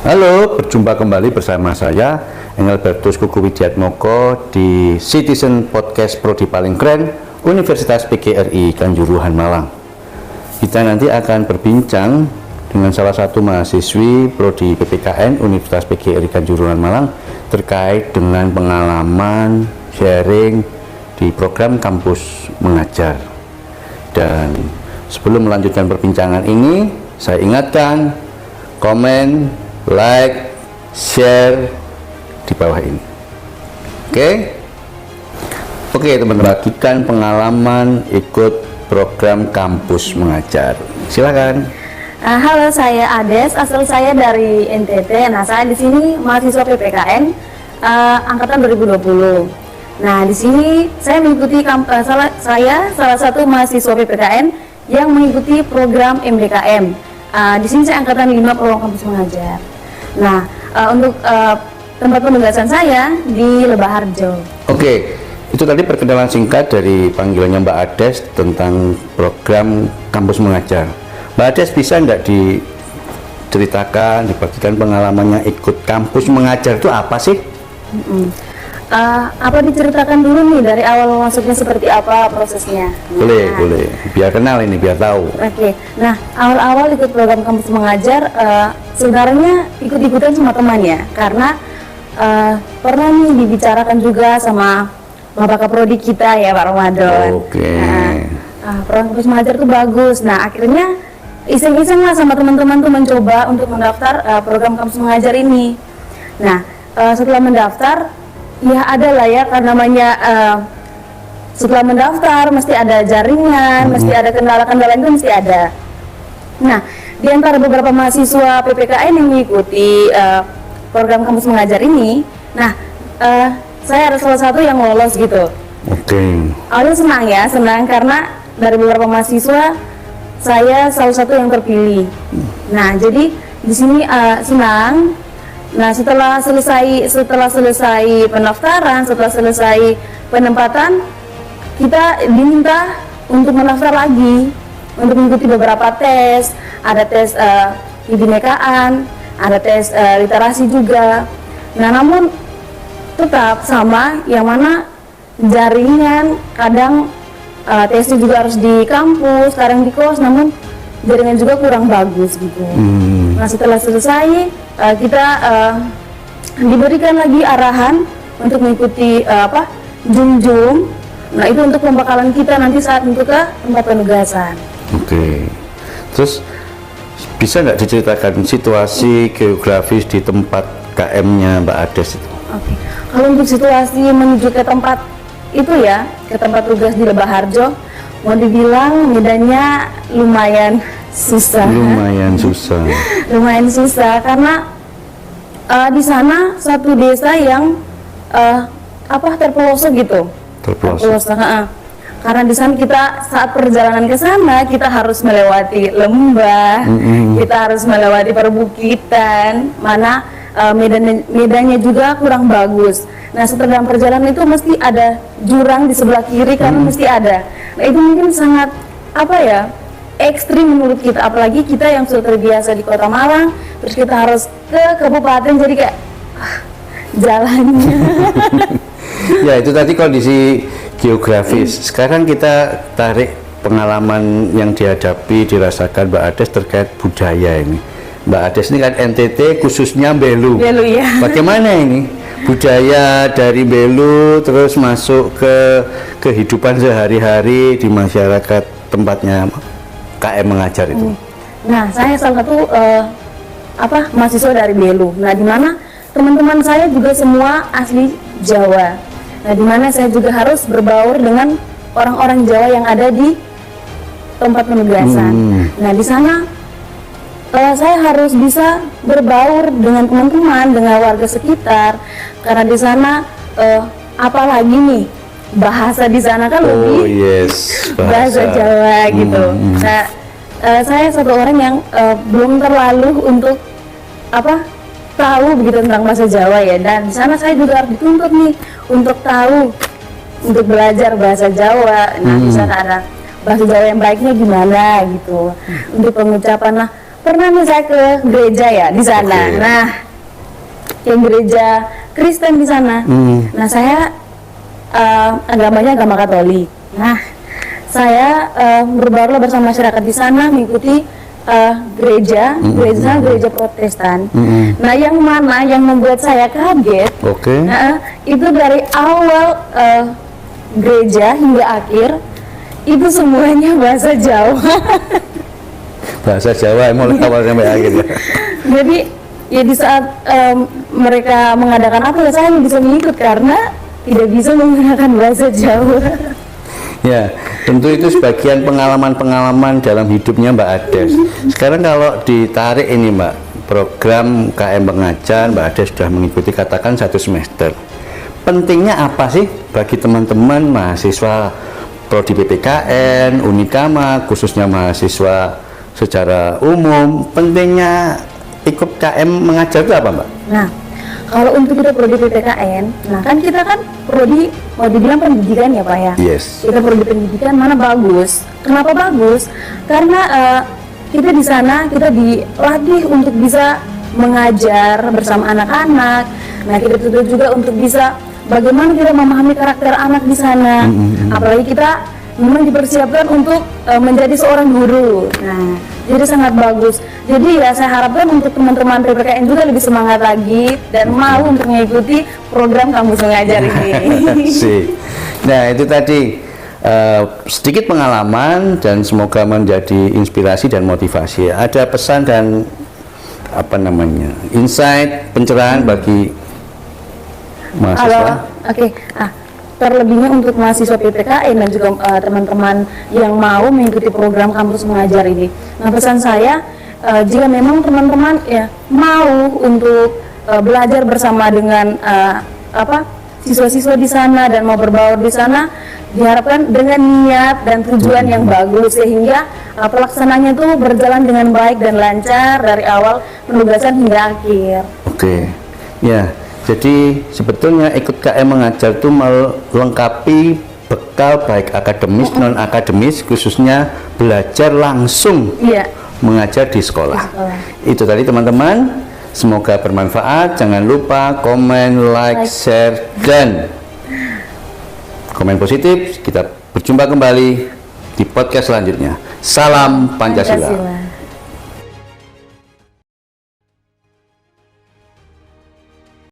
Halo, berjumpa kembali bersama saya Engelbertus Kuku Widiatmoko di Citizen Podcast Prodi Paling Keren Universitas PGRI Kanjuruhan Malang. Kita nanti akan berbincang dengan salah satu mahasiswi Prodi PPKN Universitas PGRI Kanjuruhan Malang terkait dengan pengalaman sharing di program kampus mengajar. Dan sebelum melanjutkan perbincangan ini, saya ingatkan komen, like, share di bawah ini. Oke, teman-teman, bagikan pengalaman ikut program kampus mengajar. Silakan. Halo, saya Ades, asal saya dari NTT. Nah, saya di sini mahasiswa PPKN angkatan 2020. Nah, di sini saya mengikuti salah satu mahasiswa PPKN yang mengikuti program MDKM. Di sini saya angkatan 5 peluang kampus mengajar. Nah, untuk tempat penugasan saya di Lembah Harjo. Oke, itu tadi perkenalan singkat dari panggilannya Mbak Ades tentang program kampus mengajar. Mbak Ades, bisa nggak diceritakan, dibagikan pengalamannya ikut kampus mengajar itu apa sih? Apa diceritakan dulu nih dari awal masuknya seperti apa prosesnya? Boleh, biar kenal ini, biar tahu. Oke. Nah, awal-awal ikut program kampus mengajar sebenarnya ikut-ikutan sama teman ya, karena pernah nih dibicarakan juga sama Bapak Kaprodi kita ya, Pak Ramadan. Oke. Program kampus mengajar tuh bagus. Nah, akhirnya iseng-iseng lah sama teman-teman tuh mencoba untuk mendaftar program kampus mengajar ini. Nah, setelah mendaftar, ya ada lah ya, karena namanya setelah mendaftar mesti ada jaringan, mesti ada kendala-kendala itu mesti ada. Nah, di antara beberapa mahasiswa PPKN yang mengikuti program kampus mengajar ini, nah saya ada salah satu yang lolos gitu. Oke. Awalnya senang karena dari beberapa mahasiswa saya salah satu yang terpilih. Nah, jadi di sini senang. Nah, setelah selesai pendaftaran, setelah selesai penempatan, kita diminta untuk mendaftar lagi untuk mengikuti beberapa tes. Ada tes kebinekaan, ada tes literasi juga. Nah, namun tetap sama, yang mana jaringan kadang tesnya juga harus di kampus, kadang di kos, namun jaringan juga kurang bagus gitu. Nah, setelah selesai kita diberikan lagi arahan untuk mengikuti Zoom. Nah, itu untuk pembekalan kita nanti saat untuk ke tempat penugasan. Oke. Terus bisa nggak diceritakan situasi geografis di tempat KM-nya Mbak Ades itu? Oke. Kalau untuk situasi menuju ke tempat itu ya, ke tempat tugas di Lembah Harjo, mau dibilang medannya lumayan susah. Lumayan susah karena di sana satu desa yang terpelosok gitu. Terpelosok. Karena di sana kita saat perjalanan ke sana kita harus melewati lembah, kita harus melewati perbukitan, mana medannya juga kurang bagus. Nah, setelah dalam perjalanan itu mesti ada jurang di sebelah kiri, karena mesti ada. Nah, itu mungkin sangat ekstrim menurut kita, apalagi kita yang sudah terbiasa di Kota Malang, terus kita harus ke kabupaten, jadi kayak jalannya. Ya, itu tadi kondisi geografis. Sekarang kita tarik pengalaman yang dirasakan Mbak Ades terkait budaya ini. Mbak Ades ini kan NTT, khususnya Belu. Belu ya. Bagaimana ini budaya dari Belu terus masuk ke kehidupan sehari-hari di masyarakat tempatnya KM mengajar itu? Nah, saya salah satu mahasiswa dari Belu. Nah, di mana teman-teman saya juga semua asli Jawa. Nah, di mana saya juga harus berbaur dengan orang-orang Jawa yang ada di tempat penugasan. Nah, di sana saya harus bisa berbaur dengan teman-teman, dengan warga sekitar, karena di sana apalagi nih bahasa di sana kan lebih bahasa Jawa gitu. Nah, saya satu orang yang belum terlalu untuk tahu begitu tentang bahasa Jawa ya, dan di sana saya juga harus dituntut nih untuk tahu, untuk belajar bahasa Jawa. Nah, di sana ada bahasa Jawa yang baiknya gimana gitu, untuk pengucapan. Nah, pernah nih saya ke gereja ya di sana. Oke. Nah, yang gereja Kristen di sana. Nah, saya agamanya agama Katolik. Nah, saya berbaurlah bersama masyarakat di sana, mengikuti gereja Protestan. Nah, yang mana yang membuat saya kaget? Oke. Itu dari awal gereja hingga akhir itu semuanya bahasa Jawa. Bahasa Jawa mulai awal sampai akhir ya. Jadi ya di saat mereka mengadakan apa ya saya bisa mengikut karena tidak bisa menggunakan bahasa Jawa. Ya, tentu itu sebagian pengalaman-pengalaman dalam hidupnya Mbak Ades. Sekarang kalau ditarik ini Mbak, program KM Mengajar, Mbak Ades sudah mengikuti katakan 1 semester. Pentingnya apa sih bagi teman-teman mahasiswa Prodi PPKN, Unikama, khususnya mahasiswa secara umum, pentingnya ikut KM Mengajar itu apa Mbak? Nah, kalau untuk kita Prodi PPKN, nah kan kita kan Prodi mau dibilang pendidikan ya Pak ya. Yes. Kita Prodi pendidikan mana bagus. Kenapa bagus? Karena kita di sana kita dilatih untuk bisa mengajar bersama anak-anak. Nah, kita tuntut juga untuk bisa bagaimana kita memahami karakter anak di sana. Apalagi kita memang dipersiapkan untuk menjadi seorang guru. Nah, jadi sangat bagus. Jadi ya saya harapkan untuk teman-teman PPKN juga lebih semangat lagi dan mau untuk mengikuti program Kampus Mengajar ini. Sih. Nah, itu tadi sedikit pengalaman dan semoga menjadi inspirasi dan motivasi. Ada pesan dan apa namanya? Insight, pencerahan bagi mahasiswa. Oke. Terlebihnya untuk mahasiswa PPKN dan juga teman-teman yang mau mengikuti program Kampus Mengajar ini. Nah, pesan saya jika memang teman-teman ya mau untuk belajar bersama dengan siswa-siswa di sana dan mau berbaur di sana, diharapkan dengan niat dan tujuan yang bagus sehingga pelaksananya itu berjalan dengan baik dan lancar dari awal penugasan hingga akhir. Oke. Ya. Jadi sebetulnya ikut KM Mengajar itu melengkapi bekal baik akademis non akademis, khususnya belajar langsung mengajar di sekolah. Itu tadi teman-teman, semoga bermanfaat. Jangan lupa komen, like, share, dan komen positif. Kita berjumpa kembali di podcast selanjutnya. Salam Pancasila.